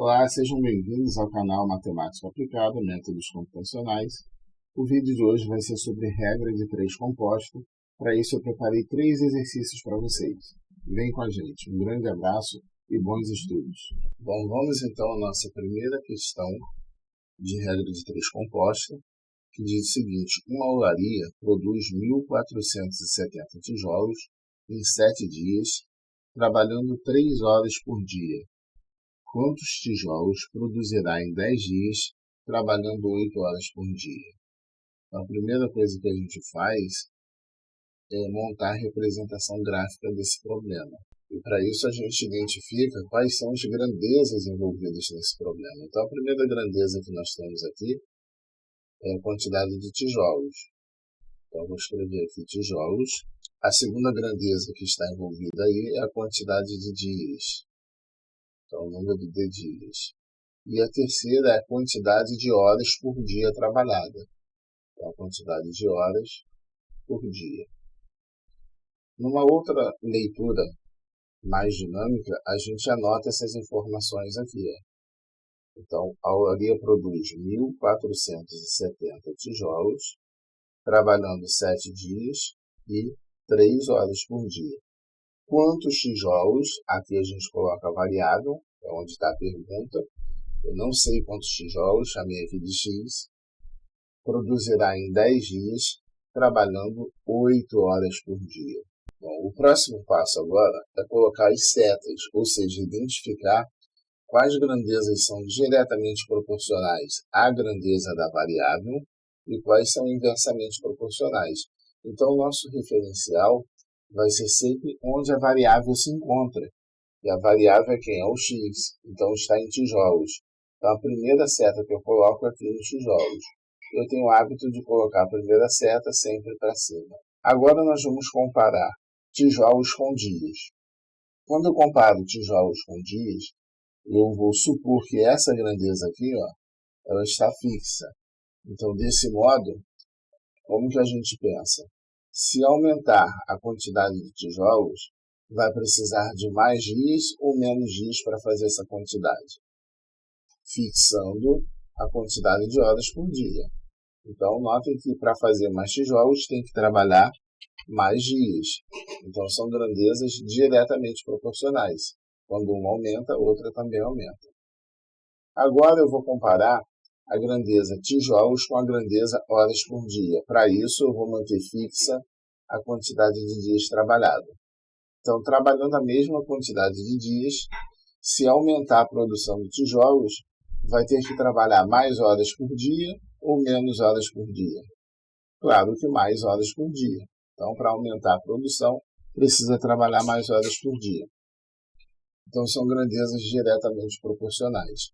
Olá, sejam bem-vindos ao canal Matemática Aplicada, Métodos Computacionais. O vídeo de hoje vai ser sobre regra de 3 composta. Para isso eu preparei 3 exercícios para vocês. Vem com a gente, um grande abraço e bons estudos. Bom, vamos então à nossa primeira questão de regra de 3 composta, que diz o seguinte: uma olaria produz 1.470 tijolos em 7 dias, trabalhando 3 horas por dia. Quantos tijolos produzirá em 10 dias, trabalhando 8 horas por dia? Então, a primeira coisa que a gente faz é montar a representação gráfica desse problema. E para isso a gente identifica quais são as grandezas envolvidas nesse problema. Então, a primeira grandeza que nós temos aqui é a quantidade de tijolos. Então, eu vou escrever aqui tijolos. A segunda grandeza que está envolvida aí é a quantidade de dias. Então, o número de dias. E a terceira é a quantidade de horas por dia trabalhada. Então, a quantidade de horas por dia. Numa outra leitura mais dinâmica, a gente anota essas informações aqui. Então, a olaria produz 1.470 tijolos, trabalhando 7 dias e 3 horas por dia. Quantos tijolos? Aqui a gente coloca a variável, é onde está a pergunta. Eu não sei quantos tijolos, chamei aqui de X. Produzirá em 10 dias, trabalhando 8 horas por dia. Bom, o próximo passo agora é colocar as setas, ou seja, identificar quais grandezas são diretamente proporcionais à grandeza da variável e quais são inversamente proporcionais. Então, o nosso referencial vai ser sempre onde a variável se encontra. E a variável é quem? É o x. Então, está em tijolos. Então, a primeira seta que eu coloco é aqui nos tijolos. Eu tenho o hábito de colocar a primeira seta sempre para cima. Agora, nós vamos comparar tijolos com dias. Quando eu comparo tijolos com dias, eu vou supor que essa grandeza aqui, ela está fixa. Então, desse modo, como que a gente pensa? Se aumentar a quantidade de tijolos, vai precisar de mais dias ou menos dias para fazer essa quantidade? Fixando a quantidade de horas por dia. Então, notem que para fazer mais tijolos tem que trabalhar mais dias. Então, são grandezas diretamente proporcionais. Quando uma aumenta, a outra também aumenta. Agora eu vou comparar a grandeza tijolos com a grandeza horas por dia. Para isso, eu vou manter fixa a quantidade de dias trabalhados. Então, trabalhando a mesma quantidade de dias, se aumentar a produção de tijolos, vai ter que trabalhar mais horas por dia ou menos horas por dia? Claro que mais horas por dia. Então, para aumentar a produção, precisa trabalhar mais horas por dia. Então, são grandezas diretamente proporcionais.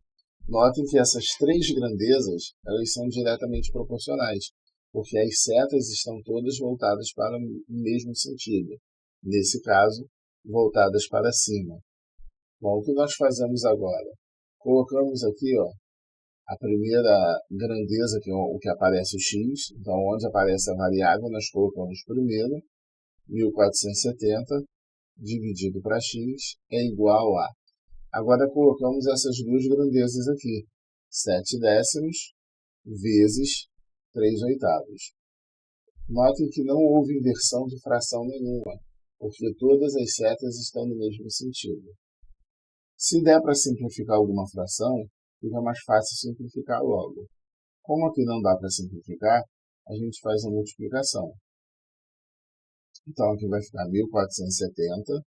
Notem que essas 3 grandezas, elas são diretamente proporcionais, porque as setas estão todas voltadas para o mesmo sentido. Nesse caso, voltadas para cima. Bom, o que nós fazemos agora? Colocamos aqui a primeira grandeza, que é o que aparece o x. Então, onde aparece a variável, nós colocamos primeiro, 1.470 dividido para x é igual a... Agora colocamos essas duas grandezas aqui, 7 décimos vezes 3 oitavos. Notem que não houve inversão de fração nenhuma, porque todas as setas estão no mesmo sentido. Se der para simplificar alguma fração, fica mais fácil simplificar logo. Como aqui não dá para simplificar, a gente faz a multiplicação. Então aqui vai ficar 1.470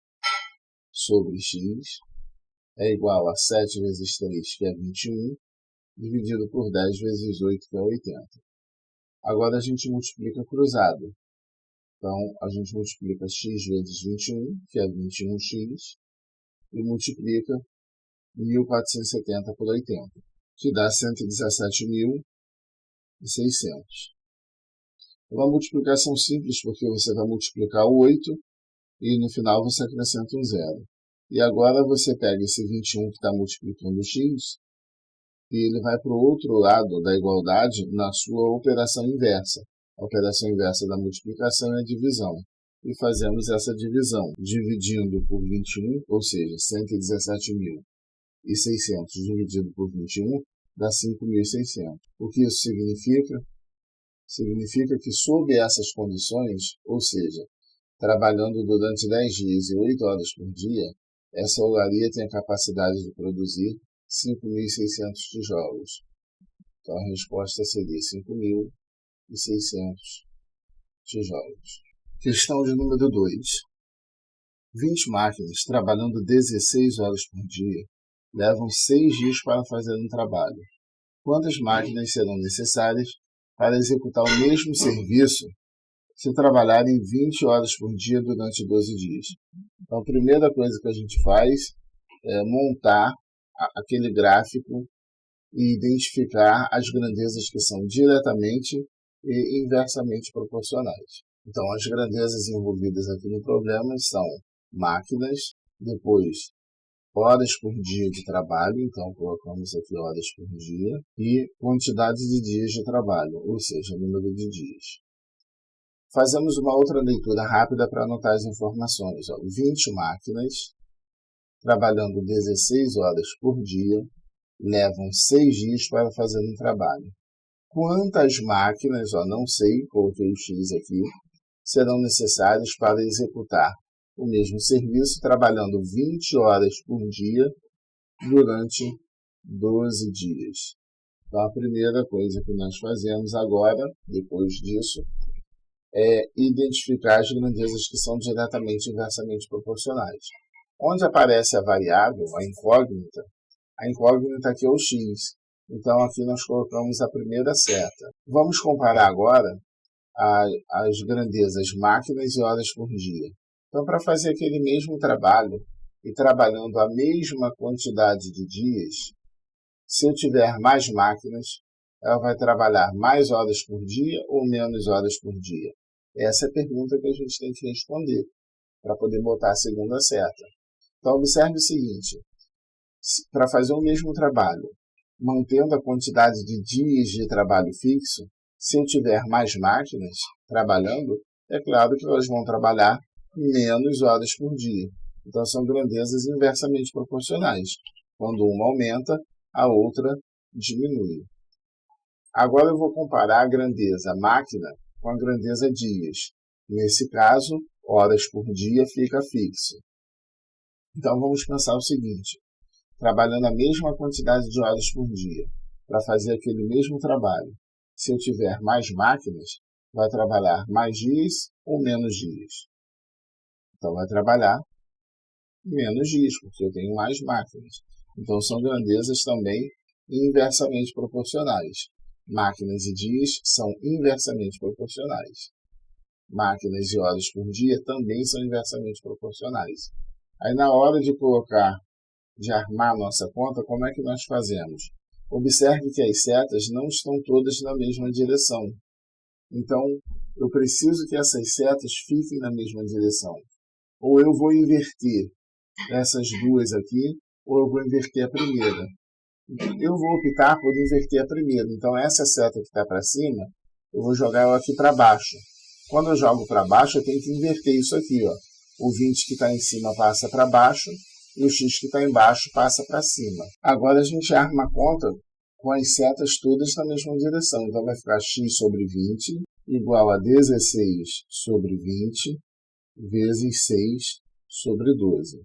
sobre x é igual a 7 vezes 3, que é 21, dividido por 10 vezes 8, que é 80. Agora a gente multiplica cruzado. Então, a gente multiplica x vezes 21, que é 21x, e multiplica 1.470 por 80, que dá 117.600. Uma multiplicação simples, porque você vai multiplicar o 8 e no final você acrescenta um zero. E agora você pega esse 21 que está multiplicando o x e ele vai para o outro lado da igualdade na sua operação inversa. A operação inversa da multiplicação é a divisão. E fazemos essa divisão, dividindo por 21, ou seja, 117.600 dividido por 21 dá 5.600. O que isso significa? Significa que sob essas condições, ou seja, trabalhando durante 10 dias e 8 horas por dia, essa olaria tem a capacidade de produzir 5.600 tijolos. Então a resposta seria 5.600 tijolos. Questão de número 2. 20 máquinas trabalhando 16 horas por dia levam 6 dias para fazer um trabalho. Quantas máquinas serão necessárias para executar o mesmo serviço se trabalharem 20 horas por dia durante 12 dias? Então, a primeira coisa que a gente faz é montar aquele gráfico e identificar as grandezas que são diretamente e inversamente proporcionais. Então, as grandezas envolvidas aqui no problema são máquinas, depois horas por dia de trabalho, então colocamos aqui horas por dia, e quantidade de dias de trabalho, ou seja, número de dias. Fazemos uma outra leitura rápida para anotar as informações. 20 máquinas, trabalhando 16 horas por dia, levam 6 dias para fazer um trabalho. Quantas máquinas, não sei, coloquei o X aqui, serão necessárias para executar o mesmo serviço, trabalhando 20 horas por dia durante 12 dias. Então, a primeira coisa que nós fazemos agora, depois disso, é identificar as grandezas que são diretamente e inversamente proporcionais. Onde aparece a variável, a incógnita aqui é o x. Então, aqui nós colocamos a primeira seta. Vamos comparar agora as grandezas máquinas e horas por dia. Então, para fazer aquele mesmo trabalho e trabalhando a mesma quantidade de dias, se eu tiver mais máquinas, ela vai trabalhar mais horas por dia ou menos horas por dia? Essa é a pergunta que a gente tem que responder para poder botar a segunda seta. Então, observe o seguinte: para fazer o mesmo trabalho, mantendo a quantidade de dias de trabalho fixo, se eu tiver mais máquinas trabalhando, é claro que elas vão trabalhar menos horas por dia. Então, são grandezas inversamente proporcionais. Quando uma aumenta, a outra diminui. Agora eu vou comparar a grandeza máquina com a grandeza dias. Nesse caso, horas por dia fica fixo. Então, vamos pensar o seguinte: trabalhando a mesma quantidade de horas por dia para fazer aquele mesmo trabalho, se eu tiver mais máquinas, vai trabalhar mais dias ou menos dias? Então, vai trabalhar menos dias, porque eu tenho mais máquinas. Então, são grandezas também inversamente proporcionais. Máquinas e dias são inversamente proporcionais. Máquinas e horas por dia também são inversamente proporcionais. Aí, na hora de armar a nossa conta, como é que nós fazemos? Observe que as setas não estão todas na mesma direção. Então, eu preciso que essas setas fiquem na mesma direção. Ou eu vou inverter essas duas aqui, ou eu vou inverter a primeira. Eu vou optar por inverter a primeira. Então, essa seta que está para cima, eu vou jogar ela aqui para baixo. Quando eu jogo para baixo, eu tenho que inverter isso aqui. O 20 que está em cima passa para baixo e o x que está embaixo passa para cima. Agora a gente arma a conta com as setas todas na mesma direção. Então, vai ficar x sobre 20 igual a 16 sobre 20 vezes 6 sobre 12.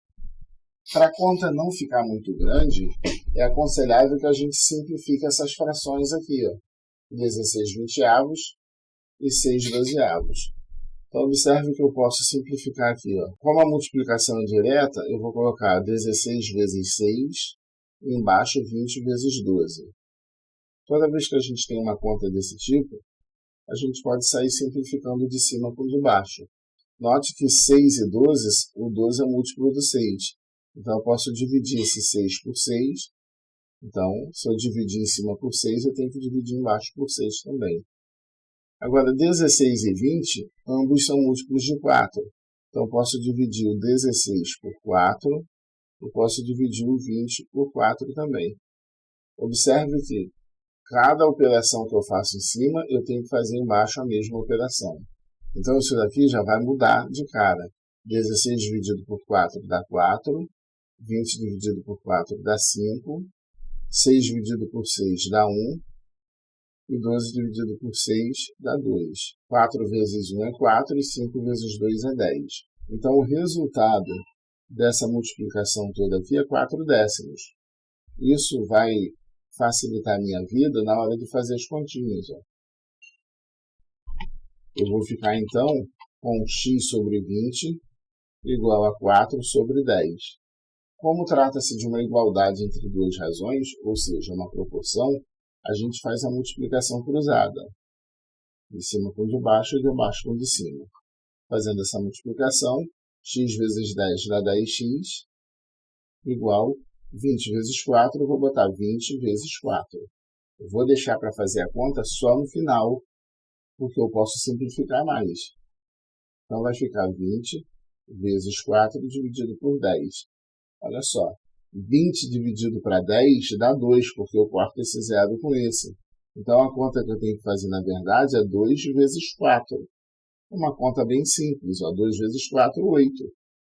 Para a conta não ficar muito grande, é aconselhável que a gente simplifique essas frações aqui. 16 vinteavos e 6 dozeavos. Então, observe que eu posso simplificar aqui. Como a multiplicação é direta, eu vou colocar 16 vezes 6 e embaixo 20 vezes 12. Toda vez que a gente tem uma conta desse tipo, a gente pode sair simplificando de cima para de baixo. Note que 6 e 12, o 12 é múltiplo do 6. Então, eu posso dividir esse 6 por 6. Então, se eu dividir em cima por 6, eu tenho que dividir embaixo por 6 também. Agora, 16 e 20, ambos são múltiplos de 4. Então, eu posso dividir o 16 por 4 e posso dividir o 20 por 4 também. Observe que cada operação que eu faço em cima, eu tenho que fazer embaixo a mesma operação. Então, isso daqui já vai mudar de cara. 16 dividido por 4 dá 4. 20 dividido por 4 dá 5. 6 dividido por 6 dá 1. E 12 dividido por 6 dá 2. 4 vezes 1 é 4 e 5 vezes 2 é 10. Então, o resultado dessa multiplicação toda aqui é 4 décimos. Isso vai facilitar a minha vida na hora de fazer as continhas. Ó. Eu vou ficar, então, com x sobre 20 igual a 4 sobre 10. Como trata-se de uma igualdade entre duas razões, ou seja, uma proporção, a gente faz a multiplicação cruzada. De cima com de baixo e de baixo com de cima. Fazendo essa multiplicação, x vezes 10 dá 10x, igual 20 vezes 4, eu vou botar 20 vezes 4. Eu vou deixar para fazer a conta só no final, porque eu posso simplificar mais. Então, vai ficar 20 vezes 4 dividido por 10. Olha só, 20 dividido para 10 dá 2, porque eu corto esse zero com esse. Então, a conta que eu tenho que fazer, na verdade, é 2 vezes 4. Uma conta bem simples, ó, 2 vezes 4, 8.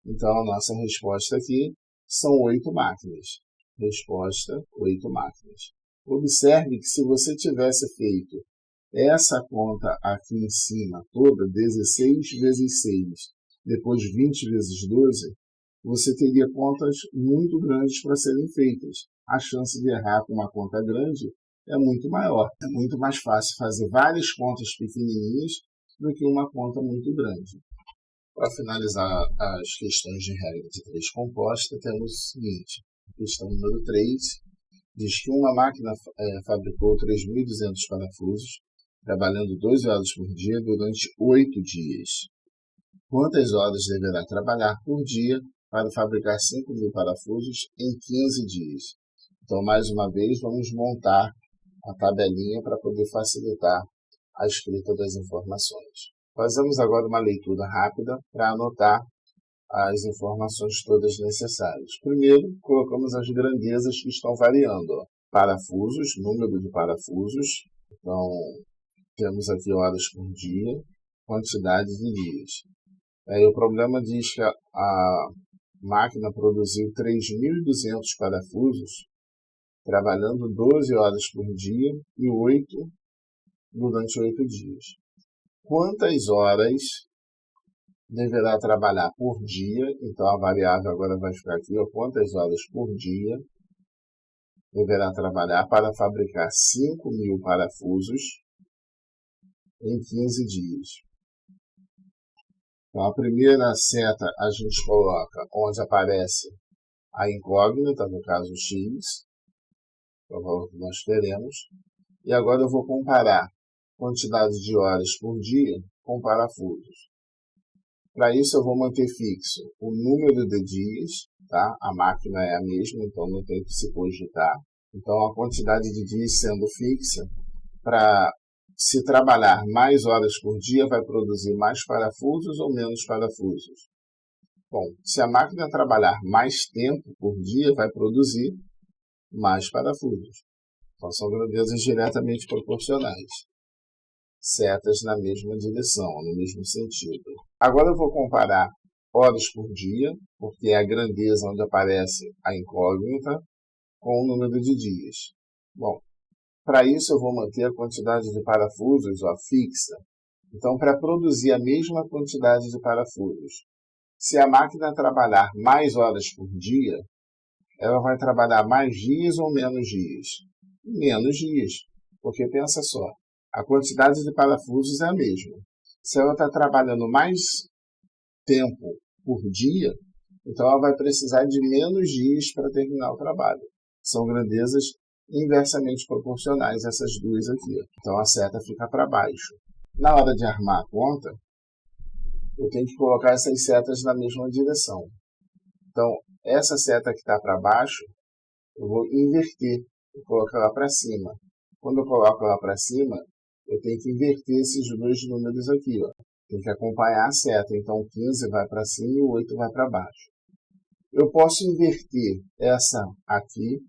Então, a nossa resposta aqui são 8 máquinas. Resposta, 8 máquinas. Observe que se você tivesse feito essa conta aqui em cima toda, 16 vezes 6, depois 20 vezes 12, você teria contas muito grandes para serem feitas. A chance de errar com uma conta grande é muito maior. É muito mais fácil fazer várias contas pequenininhas do que uma conta muito grande. Para finalizar as questões de regra de 3 composta, temos o seguinte. Questão número 3 diz que uma máquina fabricou 3.200 parafusos, trabalhando 12 horas por dia durante 8 dias. Quantas horas deverá trabalhar por dia para fabricar 5.000 parafusos em 15 dias? Então, mais uma vez, vamos montar a tabelinha para poder facilitar a escrita das informações. Fazemos agora uma leitura rápida para anotar as informações todas necessárias. Primeiro, colocamos as grandezas que estão variando. Ó. Parafusos, número de parafusos. Então, temos aqui horas por dia, quantidade de dias. Aí o problema diz que a máquina produziu 3.200 parafusos, trabalhando 12 horas por dia e 8 durante 8 dias. Quantas horas deverá trabalhar por dia? Então, a variável agora vai ficar aqui, ó, quantas horas por dia deverá trabalhar para fabricar 5.000 parafusos em 15 dias. Então, a primeira seta a gente coloca onde aparece a incógnita, no caso x, que é o valor que nós teremos. E agora eu vou comparar quantidade de horas por dia com parafusos. Para isso eu vou manter fixo o número de dias, tá? A máquina é a mesma, então não tem que se cogitar. Então a quantidade de dias sendo fixa, para se trabalhar mais horas por dia, vai produzir mais parafusos ou menos parafusos? Bom, se a máquina trabalhar mais tempo por dia, vai produzir mais parafusos. Então, são grandezas diretamente proporcionais. Setas na mesma direção, no mesmo sentido. Agora eu vou comparar horas por dia, porque é a grandeza onde aparece a incógnita, com o número de dias. Bom, para isso eu vou manter a quantidade de parafusos fixa. Então, para produzir a mesma quantidade de parafusos, se a máquina trabalhar mais horas por dia, ela vai trabalhar mais dias ou menos dias? Menos dias, porque pensa só, a quantidade de parafusos é a mesma. Se ela está trabalhando mais tempo por dia, então ela vai precisar de menos dias para terminar o trabalho. São grandezas inversamente proporcionais essas duas aqui. Então a seta fica para baixo. Na hora de armar a conta, eu tenho que colocar essas setas na mesma direção. Então, essa seta que está para baixo, eu vou inverter e colocar ela para cima. Quando eu coloco ela para cima, eu tenho que inverter esses dois números aqui. Ó. Tem que acompanhar a seta. Então, 15 vai para cima e o 8 vai para baixo. Eu posso inverter essa aqui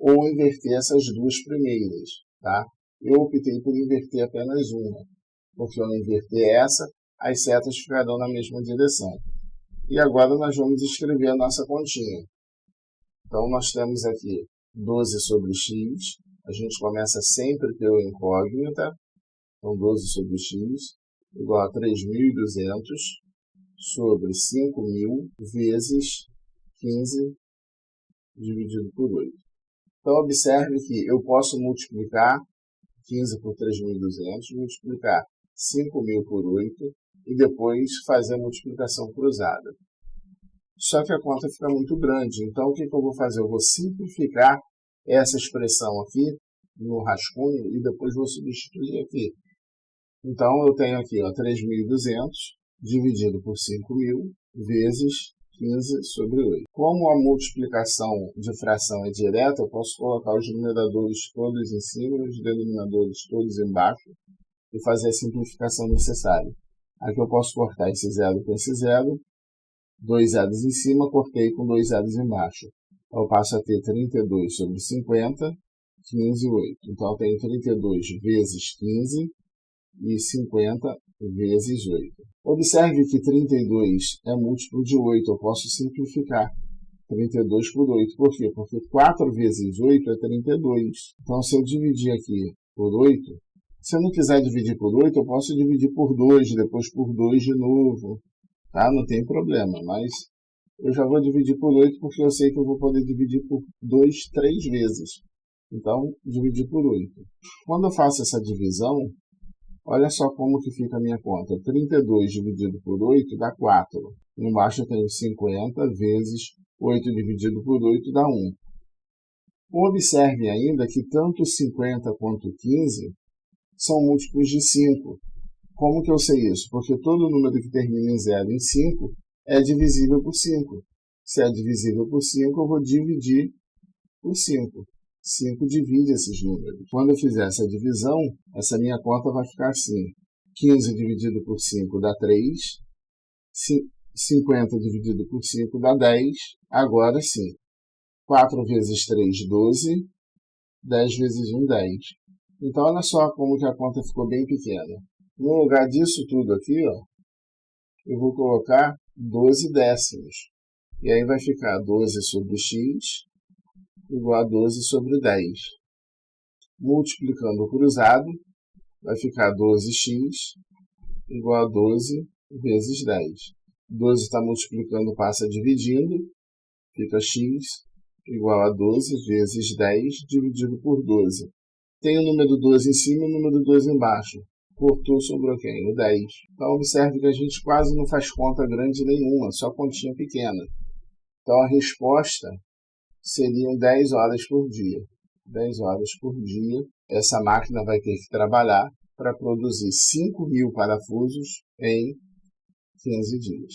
ou inverter essas duas primeiras. Tá? Eu optei por inverter apenas uma, porque ao inverter essa, as setas ficarão na mesma direção. E agora nós vamos escrever a nossa continha. Então, nós temos aqui 12 sobre x. A gente começa sempre pela incógnita. Então, 12 sobre x igual a 3.200 sobre 5.000 vezes 15 dividido por 8. Então, observe que eu posso multiplicar 15 por 3.200, multiplicar 5.000 por 8 e depois fazer a multiplicação cruzada. Só que a conta fica muito grande, então o que eu vou fazer? Eu vou simplificar essa expressão aqui no rascunho e depois vou substituir aqui. Então eu tenho aqui 3.200 dividido por 5.000 vezes 15 sobre 8. Como a multiplicação de fração é direta, eu posso colocar os numeradores todos em cima e os denominadores todos embaixo e fazer a simplificação necessária. Aqui eu posso cortar esse zero com esse zero, 2 zeros em cima, cortei com 2 zeros embaixo. Então eu passo a ter 32 sobre 50, 15 e 8. Então eu tenho 32 vezes 15 e 50 vezes 8. Observe que 32 é múltiplo de 8, eu posso simplificar 32 por 8. Por quê? Porque 4 vezes 8 é 32. Então, se eu dividir aqui por 8, se eu não quiser dividir por 8, eu posso dividir por 2, depois por 2 de novo. Tá? Não tem problema, mas eu já vou dividir por 8 porque eu sei que eu vou poder dividir por 2 3 vezes. Então, dividir por 8. Quando eu faço essa divisão, olha só como que fica a minha conta. 32 dividido por 8 dá 4. Embaixo eu tenho 50 vezes 8 dividido por 8 dá 1. Observe ainda que tanto 50 quanto 15 são múltiplos de 5. Como que eu sei isso? Porque todo número que termina em 0 em 5 é divisível por 5. Se é divisível por 5, eu vou dividir por 5. 5 divide esses números. Quando eu fizer essa divisão, essa minha conta vai ficar assim. 15 dividido por 5 dá 3. 50 dividido por 5 dá 10. Agora sim. 4 vezes 3, 12. 10 vezes 1, 10. Então, olha só como que a conta ficou bem pequena. No lugar disso tudo aqui, eu vou colocar 12 décimos. E aí vai ficar 12 sobre x igual a 12 sobre 10. Multiplicando o cruzado, vai ficar 12x igual a 12 vezes 10. 12 está multiplicando, passa dividindo, fica x igual a 12 vezes 10 dividido por 12. Tem o número 12 em cima e o número 12 embaixo. Cortou, sobrou quem? O 10. Então, observe que a gente quase não faz conta grande nenhuma, só continha pequena. Então, a resposta seriam 10 horas por dia. 10 horas por dia, essa máquina vai ter que trabalhar para produzir 5.000 parafusos em 15 dias.